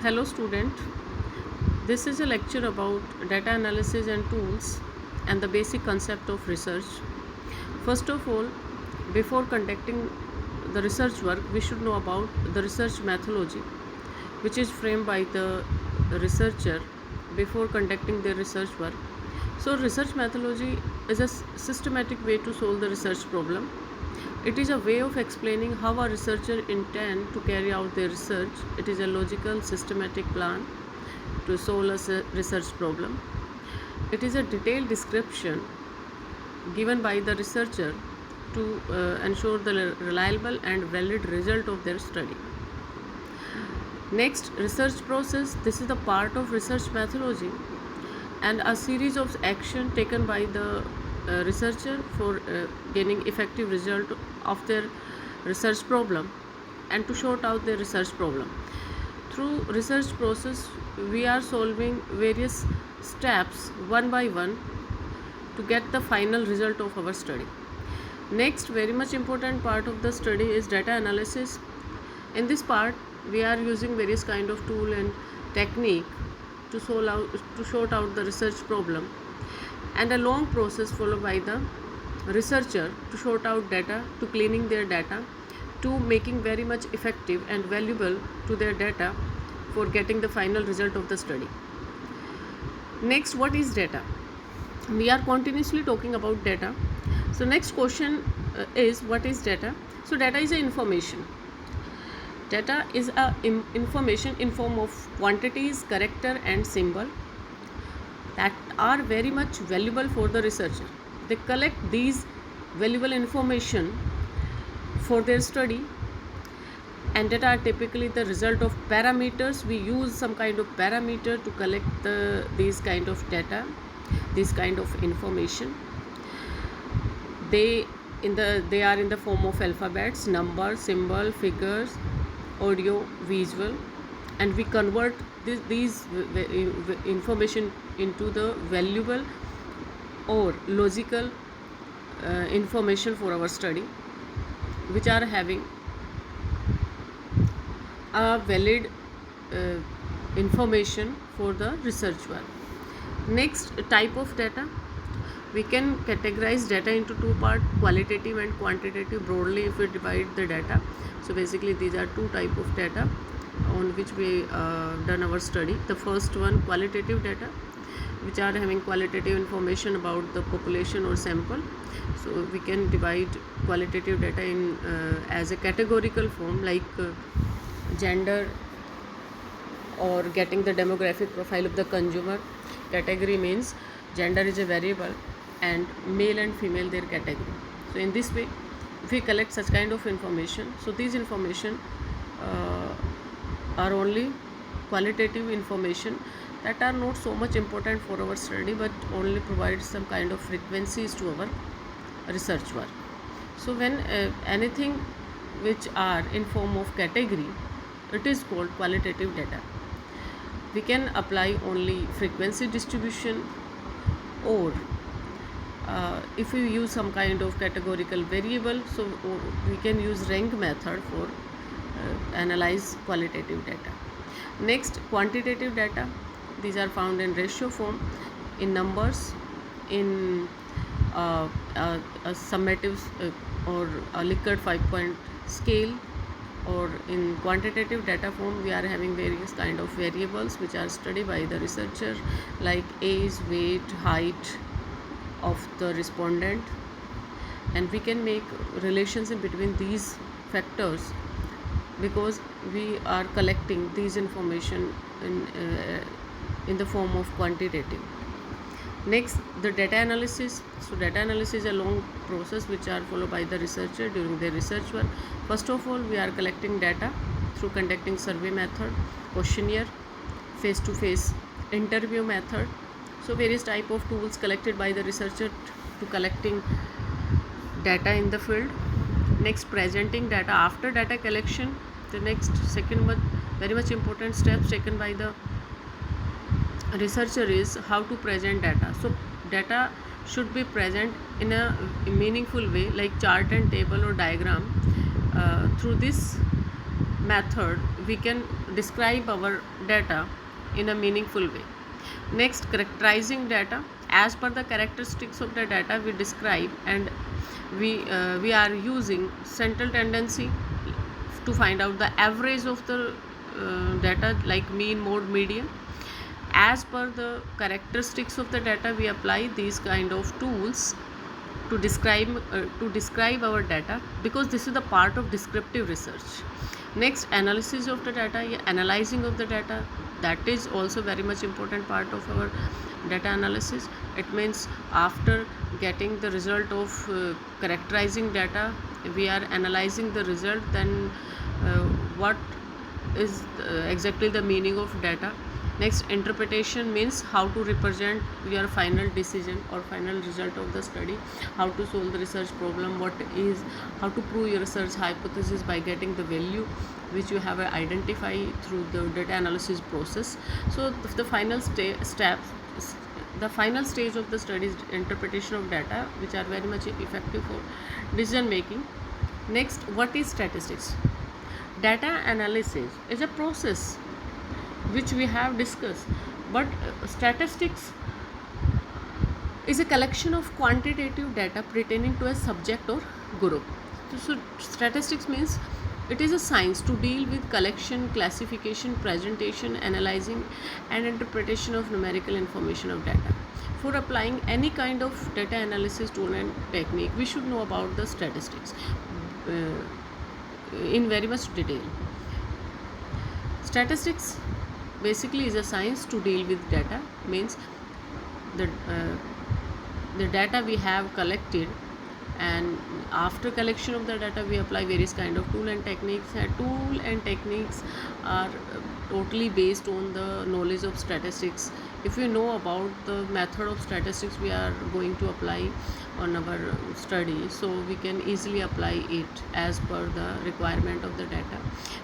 Hello student, this is a lecture about data analysis and tools and the basic concept of research. First of all, before conducting the research work, we should know about the research methodology which is framed by the researcher before conducting their research work. So research methodology is a systematic way to solve the research problem. It is a way of explaining how a researcher intends to carry out their research. It is a logical, systematic plan to solve a research problem. It is a detailed description given by the researcher to ensure the reliable and valid result of their study. Next, research process. This is the part of research methodology and a series of action taken by the researcher for gaining effective result of their research problem and to sort out their research problem. Through research process, we are solving various steps one by one to get the final result of our study. Next, very much important part of the study is data analysis. In this part, we are using various kind of tool and technique to sort out the research problem, and a long process followed by the researcher to sort out data, to cleaning their data, to making very much effective and valuable to their data for getting the final result of the study. Next, what is data? We are continuously talking about data. So next question is, what is data? So data is a information. Data is a information in form of quantities, character and symbol that are very much valuable for the researcher. They collect these valuable information for their study, and data are typically the result of parameters. We use some kind of parameter to collect these kind of data, this kind of information. They are in the form of alphabets, numbers, symbol, figures, audio, visual, and we convert these information into the valuable or logical information for our study, which are having a valid information for the research work. Next type of data, we can categorize data into two parts, qualitative and quantitative. Broadly, if we divide the data, so basically these are two type of data on which we done our study. The first one, qualitative data, which are having qualitative information about the population or sample. So we can divide qualitative data in as a categorical form, like gender or getting the demographic profile of the consumer. Category means gender is a variable and male and female their category. So in this way, if we collect such kind of information, so these information are only qualitative information that are not so much important for our study, but only provide some kind of frequencies to our research work. So when anything which are in form of category, it is called qualitative data. We can apply only frequency distribution, or if we use some kind of categorical variable, so we can use rank method for analyze qualitative data. Next, quantitative data. These are found in ratio form, in numbers, in a summative or a Likert 5-point scale, or in quantitative data form we are having various kind of variables which are studied by the researcher, like age, weight, height of the respondent, and we can make relations in between these factors because we are collecting these information in the form of quantitative. Next, the data analysis. So data analysis is a long process which are followed by the researcher during their research work. First of all, we are collecting data through conducting survey method, questionnaire, face-to-face interview method. So various type of tools collected by the researcher to collecting data in the field. Next, presenting data. After data collection, the next second one, very much important steps taken by the researcher is how to present data. So data should be present in a meaningful way, like chart and table or diagram. Through this method, we can describe our data in a meaningful way. Next, characterizing data. As per the characteristics of the data we describe, and we are using central tendency to find out the average of the data, like mean, mode, median. As per the characteristics of the data we apply these kind of tools to describe our data, because this is the part of descriptive research. Next, analysis of the data, analyzing of the data, that is also very much important part of our data analysis. It means after getting the result of characterizing data, we are analyzing the result, then what is exactly the meaning of data. Next, interpretation means how to represent your final decision or final result of the study, how to solve the research problem, how to prove your research hypothesis by getting the value which you have identified through the data analysis process. So the final steps, the final stage of the study is interpretation of data, which are very much effective for decision making. Next, what is statistics? Data analysis is a process which we have discussed, but statistics is a collection of quantitative data pertaining to a subject or group. So statistics means it is a science to deal with collection, classification, presentation, analyzing and interpretation of numerical information of data. For applying any kind of data analysis tool and technique, we should know about the statistics in very much detail. Statistics basically is a science to deal with data, means the data we have collected, and after collection of the data we apply various kind of tool and techniques. Tool and techniques are totally based on the knowledge of statistics. If we know about the method of statistics we are going to apply on our study, so we can easily apply it as per the requirement of the data.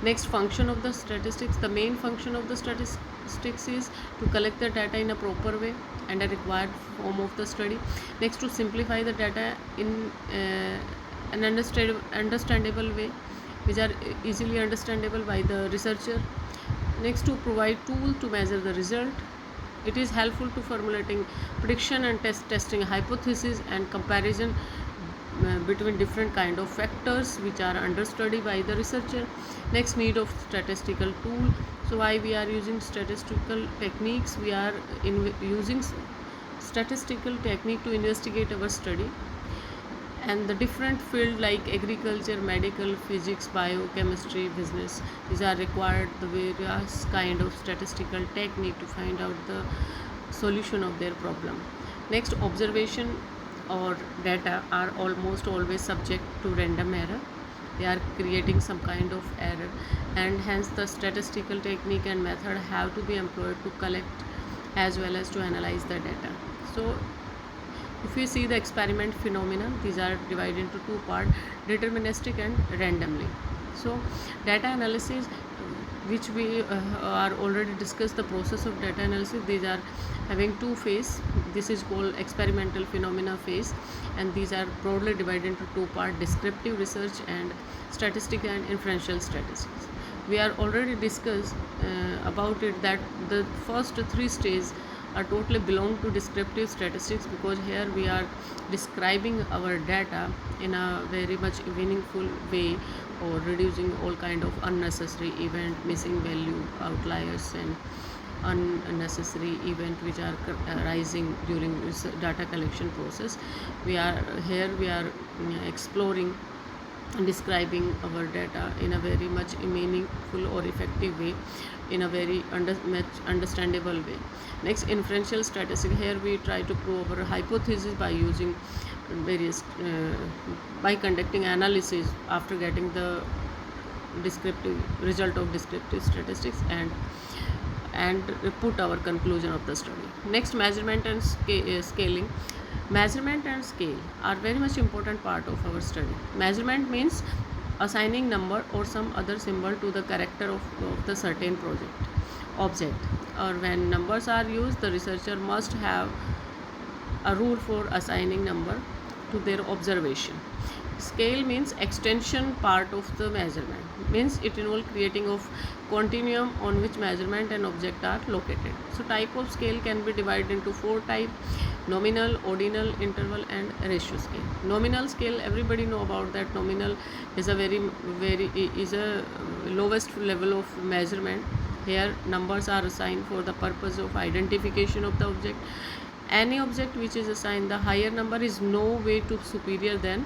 Next, function of the statistics. The main function of the statistics is to collect the data in a proper way and a required form of the study. Next, to simplify the data in an understandable way, which are easily understandable by the researcher. Next, to provide tool to measure the result. It is helpful to formulating prediction and testing hypothesis and comparison between different kind of factors which are under study by the researcher. Next, need of statistical tool. So why we are using statistical techniques? We are using statistical technique to investigate our study, and the different field like agriculture, medical, physics, biochemistry, business, these are required the various kind of statistical technique to find out the solution of their problem. Next, observation or data are almost always subject to random error. They are creating some kind of error, and hence the statistical technique and method have to be employed to collect as well as to analyze the data. So if we see the experiment phenomena, these are divided into two parts, deterministic and randomly. So data analysis, which we are already discussed the process of data analysis, these are having two phase. This is called experimental phenomena phase, and these are broadly divided into two parts, descriptive research and statistical and inferential statistics. We are already discussed about it, that the first three stages are totally belong to descriptive statistics, because here we are describing our data in a very much meaningful way, or reducing all kind of unnecessary event, missing value, outliers and unnecessary event which are arising during this data collection process. We are exploring and describing our data in a very much meaningful or effective way, in a very understandable way. Next, inferential statistics. Here we try to prove our hypothesis by using various by conducting analysis after getting the descriptive result of descriptive statistics, and put our conclusion of the study. Next, measurement and scaling. Measurement and scale are very much important part of our study. Measurement means assigning number or some other symbol to the character of the certain object, or when numbers are used, the researcher must have a rule for assigning number to their observation. scale means extension part of the measurement, means it involves creating of continuum on which measurement and object are located. So type of scale can be divided into four types: nominal, ordinal, interval and ratio scale. Nominal scale, everybody know about that. Nominal is a very is a lowest level of measurement. Here numbers are assigned for the purpose of identification of the object. Any object which is assigned the higher number is no way to superior than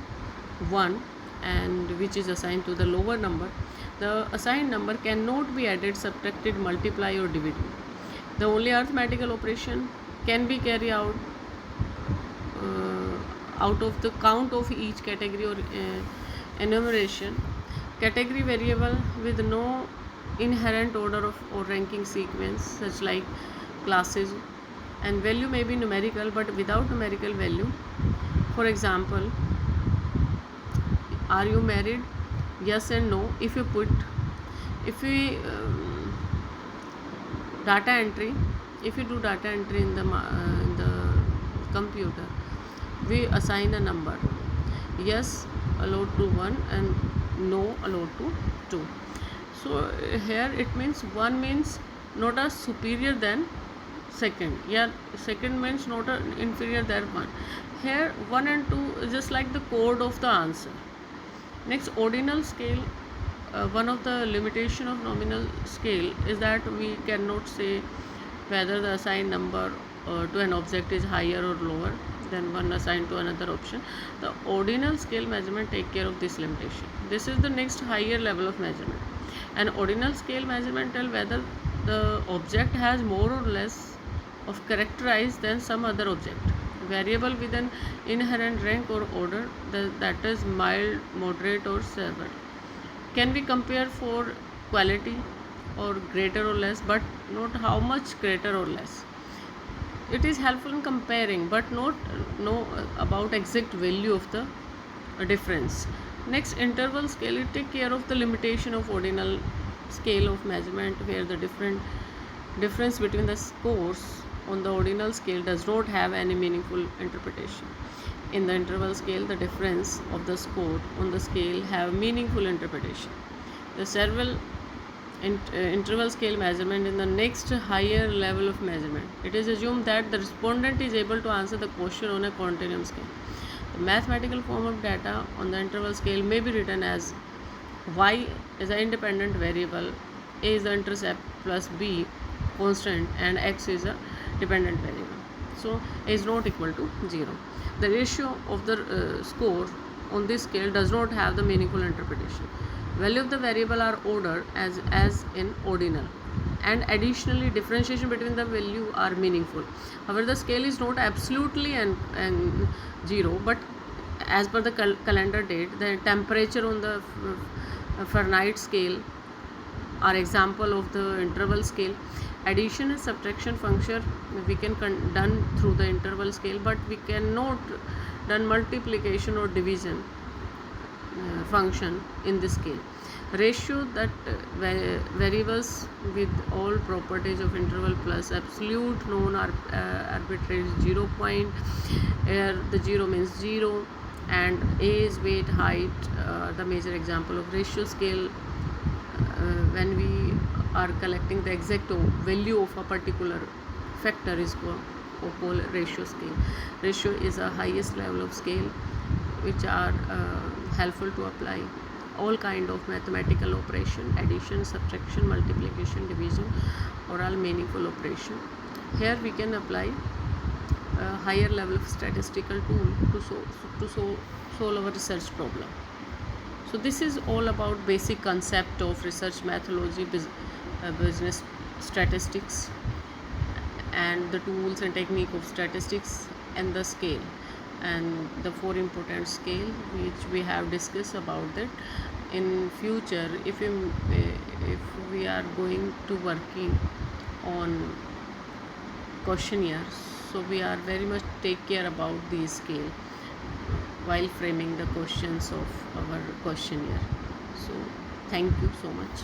1, and which is assigned to the lower number. The assigned number cannot be added, subtracted, multiplied or divided. The only arithmetical operation can be carried out of the count of each category or enumeration. Category variable with no inherent order of or ranking sequence, such like classes, and value may be numerical but without numerical value. For example, are you married? Yes and no. If we data entry, if you do data entry in the computer, we assign a number. Yes allowed to 1 and no allowed to 2. So here it means 1 means not a superior than second. Yeah, second means not a inferior than 1. Here 1 and 2 is just like the code of the answer. Next, ordinal scale. One of the limitation of nominal scale is that we cannot say whether the assigned number to an object is higher or lower than one assigned to another option. The ordinal scale measurement take care of this limitation. This is the next higher level of measurement. An ordinal scale measurement tell whether the object has more or less of characterized than some other object. Variable with an inherent rank or order, that is mild, moderate or severe, can be compared for quality or greater or less, but not how much greater or less. It is helpful in comparing but not know about exact value of the difference. Next, interval scale. It take care of the limitation of ordinal scale of measurement, where the difference between the scores on the ordinal scale does not have any meaningful interpretation. In the interval scale, the difference of the score on the scale have meaningful interpretation. The several interval scale measurement in the next higher level of measurement. It is assumed that the respondent is able to answer the question on a continuum scale. The mathematical form of data on the interval scale may be written as y is an independent variable, a is the intercept plus b constant, and x is a dependent variable. So a is not equal to 0. The ratio of the score on this scale does not have the meaningful interpretation. Value of the variable are ordered as in ordinal, and additionally differentiation between the value are meaningful. However, the scale is not absolutely and 0, but as per the calendar date, the temperature on the Fahrenheit scale are example of the interval scale. Addition and subtraction function we can done through the interval scale, but we cannot done multiplication or division function in this scale. Ratio, that variables with all properties of interval plus absolute known arbitrary 0 point. Here the 0 means 0, and age, weight, height, the major example of ratio scale. When we are collecting the exact value of a particular factor is called ratio scale. Ratio is a highest level of scale which are helpful to apply all kind of mathematical operation: addition, subtraction, multiplication, division, or all meaningful operation. Here we can apply a higher level of statistical tool to solve our research problem. So this is all about basic concept of research methodology, business statistics, and the tools and technique of statistics, and the scale, and the four important scale which we have discussed about that. In future, if we are going to working on questionnaire, so we are very much take care about these scale while framing the questions of our questionnaire. So thank you so much.